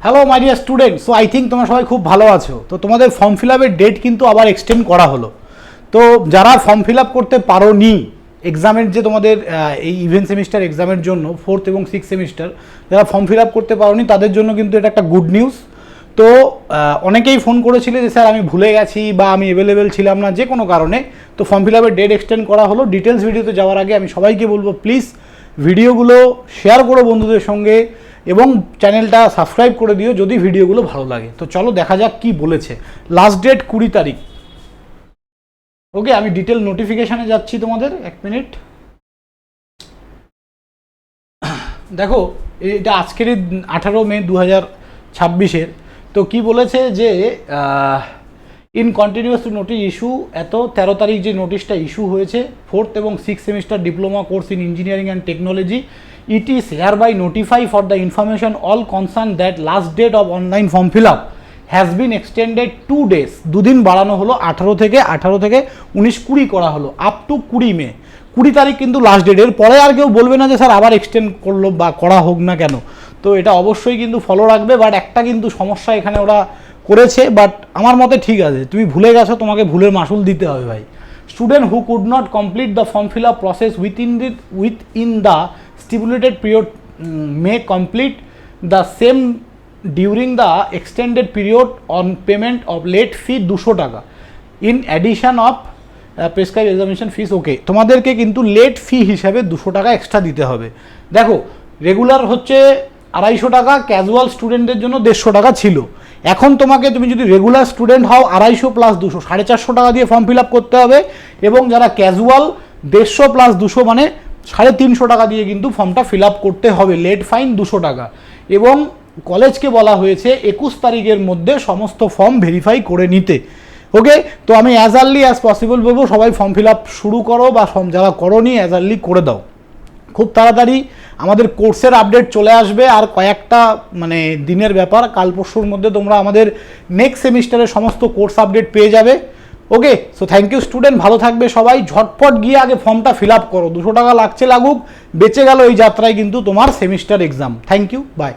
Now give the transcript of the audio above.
Hello my dear student, so I think তোমরা সবাই খুব ভালো আছো। তো তোমাদের ফর্ম ফিল আপের ডেট কিন্তু আবার এক্সটেন্ড করা হলো। তো যারা ফর্ম ফিল আপ করতে পারো নি এক্সামের যে তোমাদের এই ইভেন্ট সেমিস্টার এক্সামের জন্য 4th এবং 6th সেমিস্টার, যারা ফর্ম ফিল আপ করতে পারো নি তাদের জন্য কিন্তু এটা একটা গুড নিউজ। তো অনেকেই ফোন করেছিলে যে স্যার আমি ভুলে গেছি বা আমি অ্যাভেলেবেল ছিলাম না যে কোনো কারণে, তো ফর্ম ফিল আপের ডেট এক্সটেন্ড করা হলো। ডিটেলস ভিডিওতে যাওয়ার আগে আমি সবাইকে বলবো প্লিজ ভিডিওগুলো শেয়ার করো বন্ধুদের সঙ্গে এবং চ্যানেলটা সাবস্ক্রাইব করে দিও যদি ভিডিওগুলো ভালো লাগে। তো চলো দেখা যাক কি বলেছে। লাস্ট ডেট 20 তারিখ। ওকে, আমি ডিটেল নোটিফিকেশানে যাচ্ছি তোমাদের, 1 মিনিট। দেখো এটা আজকেরই 18 মে 2026-এর। তো কি বলেছে যে ইন কন্টিনিউয়াস নোটিশ ইস্যু, এত 13 তারিখ যে নোটিশটা ইস্যু হয়েছে 4th এবং 6th semester diploma course in engineering and technology, it is hereby notify for the information all concerned that last date of online form fill up has been extended 2 days, দুদিন বাড়ানো হলো। 18 থেকে 19-20 করা হলো up to 20 মে। 20 তারিখ কিন্তু last date. এর পরে আর কেউ বলবে না যে স্যার আবার এক্সটেন্ড করলো বা করা হোক না কেন। তো এটা অবশ্যই কিন্তু ফলো রাখবে। বাট একটা কিন্তু সমস্যা এখানে ওরা করেছে, বাট আমার মতে ঠিক আছে। তুমি ভুলে গেছো, তোমাকে ভুলের মাসুল দিতে হবে ভাই। Student who could not complete the form fill up process within the stipulated period may complete the same during the extended period on payment of late fee 200 টাকা in addition of prescribed examination fees। ওকে, তোমাদেরকে কিন্তু late ফি হিসাবে 200 টাকা extra দিতে হবে। দেখো regular হচ্ছে 250 টাকা, ক্যাজুয়াল স্টুডেন্টদের জন্য 150 টাকা ছিল। এখন তুমি যদি রেগুলার স্টুডেন্ট হও 250 প্লাস 200 450 টাকা দিয়ে ফর্ম ফিল আপ করতে হবে, এবং যারা ক্যাজুয়াল 150 প্লাস 200 মানে 350 টাকা দিয়ে কিন্তু ফর্মটা ফিল আপ করতে হবে। লেট ফাইন 200 টাকা। এবং কলেজকে বলা হয়েছে 21 তারিখের মধ্যে সমস্ত ফর্ম ভেরিফাই করে নিতে। ওকে, তো আমি অ্যাজ আর্লি অ্যাজ পসিবল বলবো সবাই ফর্ম ফিল আপ শুরু করো, বা যারা করোনি অ্যাজ আর্লি করে দাও। খুব তাড়াতাড়ি আমাদের কোর্সের আপডেট চলে আসবে, আর কয়েকটা দিনের ব্যাপার। কাল পরশুর মধ্যে তোমরা আমাদের নেক্সট সেমিস্টারের সমস্ত কোর্স আপডেট পেয়ে যাবে। ওকে, সো থ্যাংক ইউ স্টুডেন্ট, ভালো থাকবে সবাই। ঝটপট গিয়ে আগে ফর্মটা ফিল আপ করো। 200 টাকা লাগছে লাগুক, বেঁচে গেল এই যাত্রায় কিন্তু তোমার semester exam. Thank you, by.